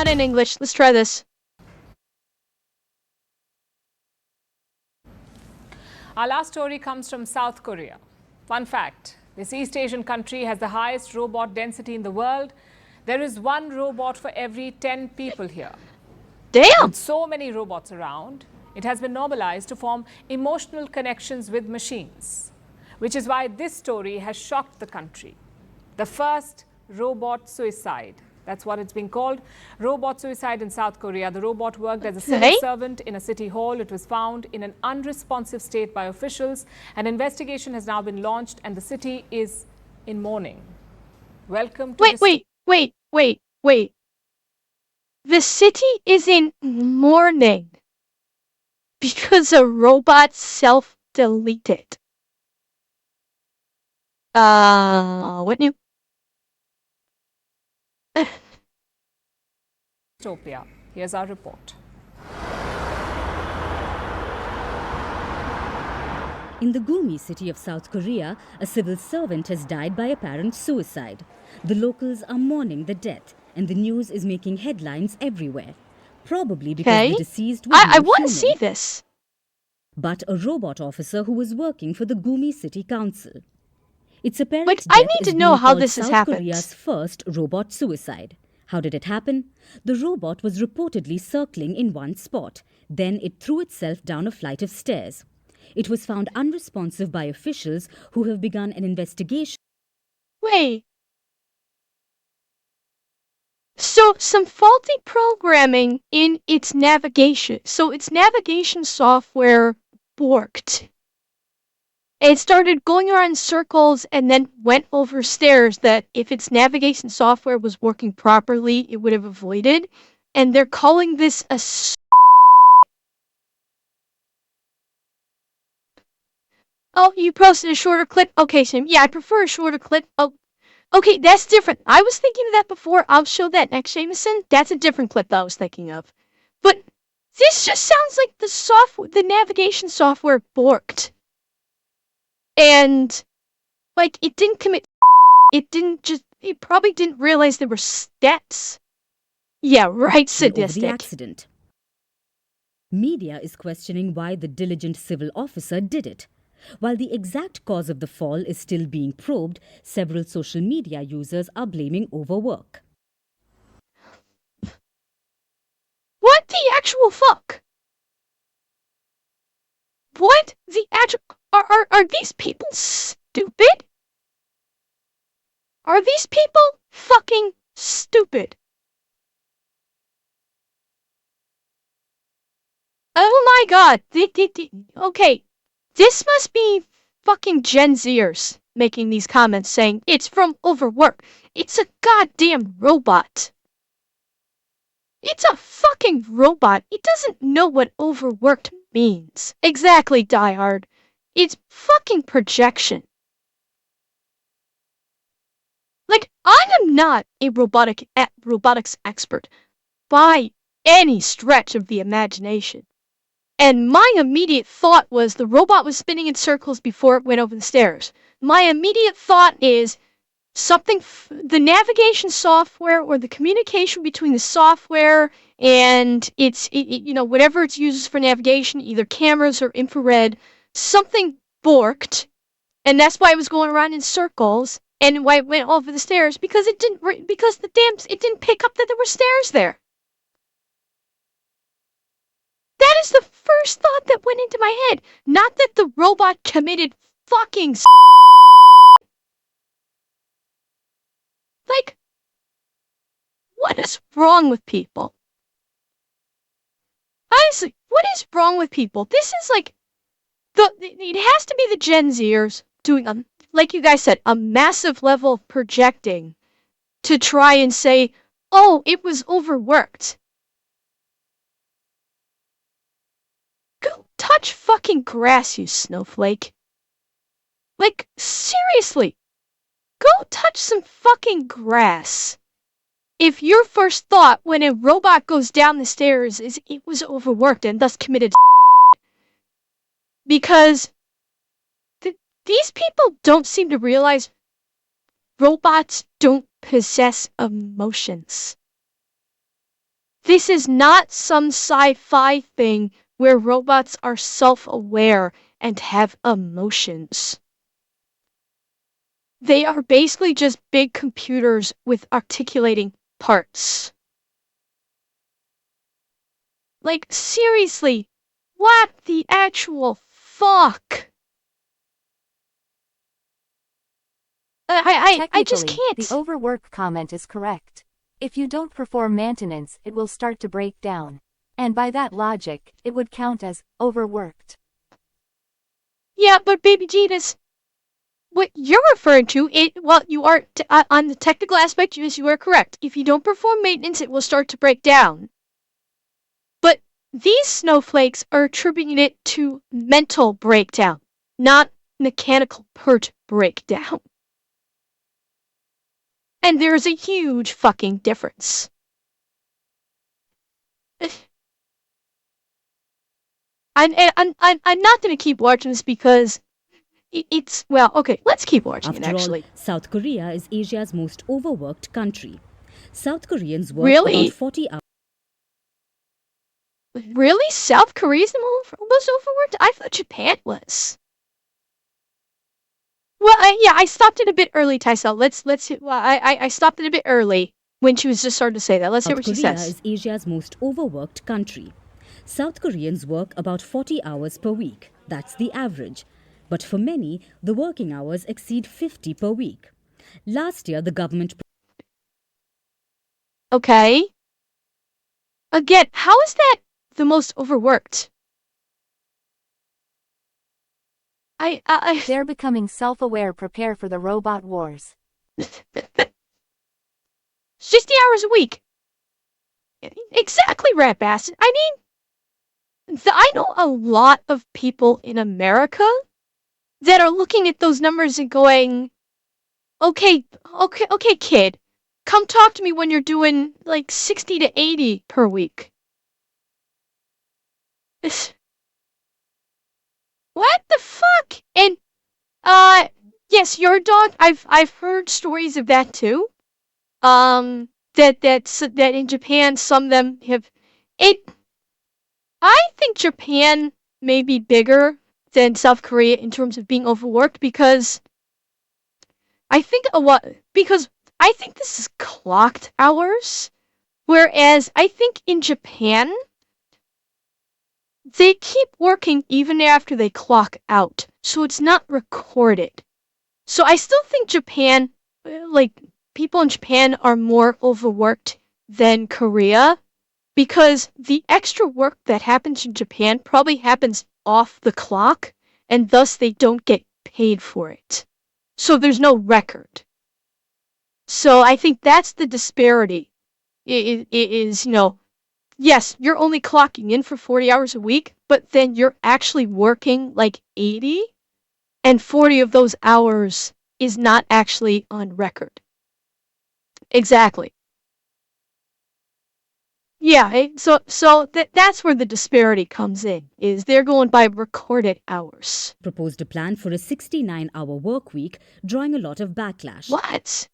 in English. Let's try this. Our last story comes from South Korea. Fun fact, this East Asian country has the highest robot density in the world. There is one robot for every 10 people here. Damn! With so many robots around, it has been normalized to form emotional connections with machines, which is why this story has shocked the country. The first robot suicide. That's what it's been called. Robot suicide in South Korea. The robot worked as a civil servant in a city hall. It was found in an unresponsive state by officials. An investigation has now been launched and the city is in mourning. Welcome to Wait. The city is in mourning because a robot self-deleted. What new? Dystopia. Here's our report. In the Gumi city of South Korea, a civil servant has died by apparent suicide. The locals are mourning the death, and the news is making headlines everywhere. Probably because the deceased was I no want to human, see this. but a robot officer who was working for the Gumi City Council. Its apparent Like, I death need is to know being how called this has South happened. Korea's first robot suicide. How did it happen? The robot was reportedly circling in one spot. Then it threw itself down a flight of stairs. It was found unresponsive by officials who have begun an investigation. Wait. So, some faulty programming in its navigation. So, its navigation software borked. It started going around in circles and then went over stairs that if its navigation software was working properly, it would have avoided. And they're calling this a... Oh, you posted a shorter clip? Okay, Sam. Yeah, I prefer a shorter clip. Oh, okay, that's different. I was thinking of that before. I'll show that next, Jameson. That's a different clip that I was thinking of. But this just sounds like the navigation software borked. And, like, it didn't commit... It probably didn't realize there were steps. Yeah, right, sadistic. Over the accident. Media is questioning why the diligent civil officer did it. While the exact cause of the fall is still being probed, several social media users are blaming overwork. What the actual fuck? What the actual... Are these people stupid? Are these people fucking stupid? Oh my god. Okay. This must be fucking Gen Zers making these comments saying it's from overwork. It's a goddamn robot. It's a fucking robot. It doesn't know what overworked means. Exactly, diehard. It's fucking projection. Like, I am not a robotics expert by any stretch of the imagination. And my immediate thought was the robot was spinning in circles before it went over the stairs. My immediate thought is something, the navigation software or the communication between the software and whatever it's used for navigation, either cameras or infrared, something borked, and that's why it was going around in circles, and why it went over the stairs, because it didn't pick up that there were stairs there. That is the first thought that went into my head. Not that the robot committed fucking like, what is wrong with people? Honestly, what is wrong with people? This is like, it has to be the Gen Zers doing, like you guys said, a massive level of projecting to try and say, oh, it was overworked. Go touch fucking grass, you snowflake. Like, seriously. Go touch some fucking grass. If your first thought when a robot goes down the stairs is it was overworked and thus committed because these people don't seem to realize robots don't possess emotions. This is not some sci-fi thing where robots are self-aware and have emotions. They are basically just big computers with articulating parts. Like, seriously, what the actual fuck? I just Technically, the can't. overwork comment is correct. If you don't perform maintenance, it will start to break down. And by that logic, it would count as overworked. Yeah, but baby Jesus, what you're referring to, you are, on the technical aspect, yes, you are correct. If you don't perform maintenance, it will start to break down. But these snowflakes are attributing it to mental breakdown, not mechanical part breakdown. And there's a huge fucking difference. I'm not going to keep watching this because it's, well, okay, let's keep watching it After all, actually. South Korea is Asia's most overworked country. South Koreans work about Really? 40 hours. Really? South Korea's the most overworked? I thought Japan was. Well, yeah, I stopped it a bit early, Taisel. I stopped it a bit early when she was just starting to say that. Let's hear South what she Korea says. is Asia's most overworked country. South Koreans work about 40 hours per week. That's the average. But for many, the working hours exceed 50 per week. Last year, the government Okay. Again, how is that the most overworked? They're becoming self-aware. Prepare for the robot wars. 60 hours a week. Exactly, rat bastard. I mean, I know a lot of people in America that are looking at those numbers and going, okay, kid, come talk to me when you're doing like 60 to 80 per week. What the fuck? And yes, your dog. I've heard stories of that too. That in Japan, some of them have it. I think Japan may be bigger than South Korea in terms of being overworked because I think I think this is clocked hours, whereas I think in Japan they keep working even after they clock out, so it's not recorded. So I still think Japan, like people in Japan are more overworked than Korea because the extra work that happens in Japan probably happens off the clock and thus they don't get paid for it. So there's no record. So I think that's the disparity. It is, yes, you're only clocking in for 40 hours a week, but then you're actually working like 80, and 40 of those hours is not actually on record. Exactly. Yeah, that's where the disparity comes in, is they're going by recorded hours. proposed a plan for a 69-hour work week, drawing a lot of backlash. What?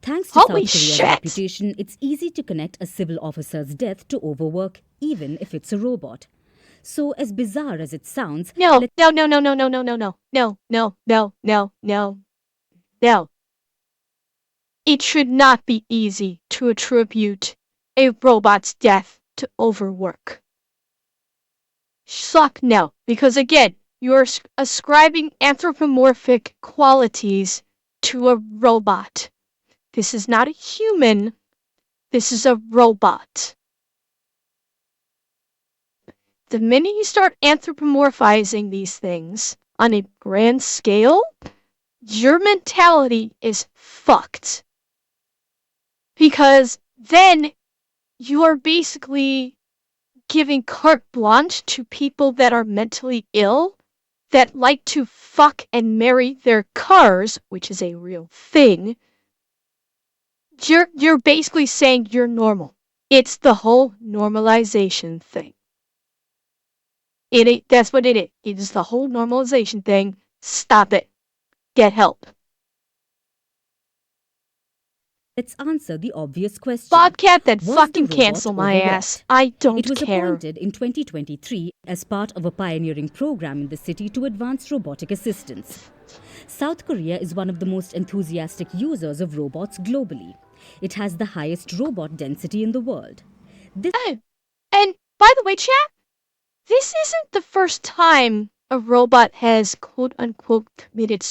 Thanks to Holy South Korea's shit! reputation, it's easy to connect a civil officer's death to overwork, even if it's a robot. So, as bizarre as it sounds, No. It should not be easy to attribute a robot's death to overwork. Suck no, because again, you're ascribing anthropomorphic qualities to a robot. This is not a human, this is a robot. The minute you start anthropomorphizing these things on a grand scale, your mentality is fucked. Because then you are basically giving carte blanche to people that are mentally ill, that like to fuck and marry their cars, which is a real thing. You're basically saying you're normal. It's the whole normalization thing. That's what it is. It is the whole normalization thing. Stop it. Get help. Let's answer the obvious question. Bobcat, then Was fucking the robot cancel my overworked? ass. I don't It was care. appointed in 2023 as part of a pioneering program in the city to advance robotic assistance. South Korea is one of the most enthusiastic users of robots globally. It has the highest robot density in the world. This Oh, and by the way, chat, this isn't the first time a robot has quote-unquote committed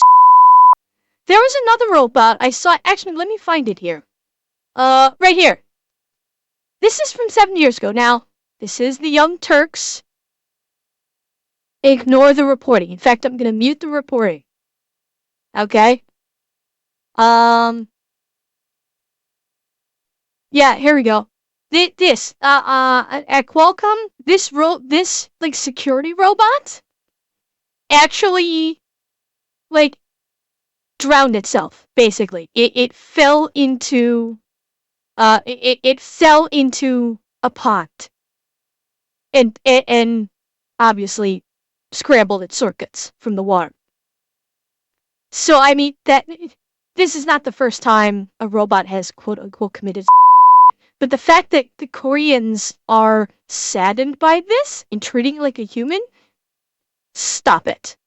There was another robot I saw. Actually, let me find it here. Right here. This is from 7 years ago. Now, this is the Young Turks. Ignore the reporting. In fact, I'm gonna mute the reporting. Okay? Yeah, here we go. At Qualcomm, this like security robot actually like drowned itself, basically. It fell into it fell into a pot and obviously scrambled its circuits from the water. So I mean this is not the first time a robot has quote unquote committed but the fact that the Koreans are saddened by this and treating it like a human, stop it.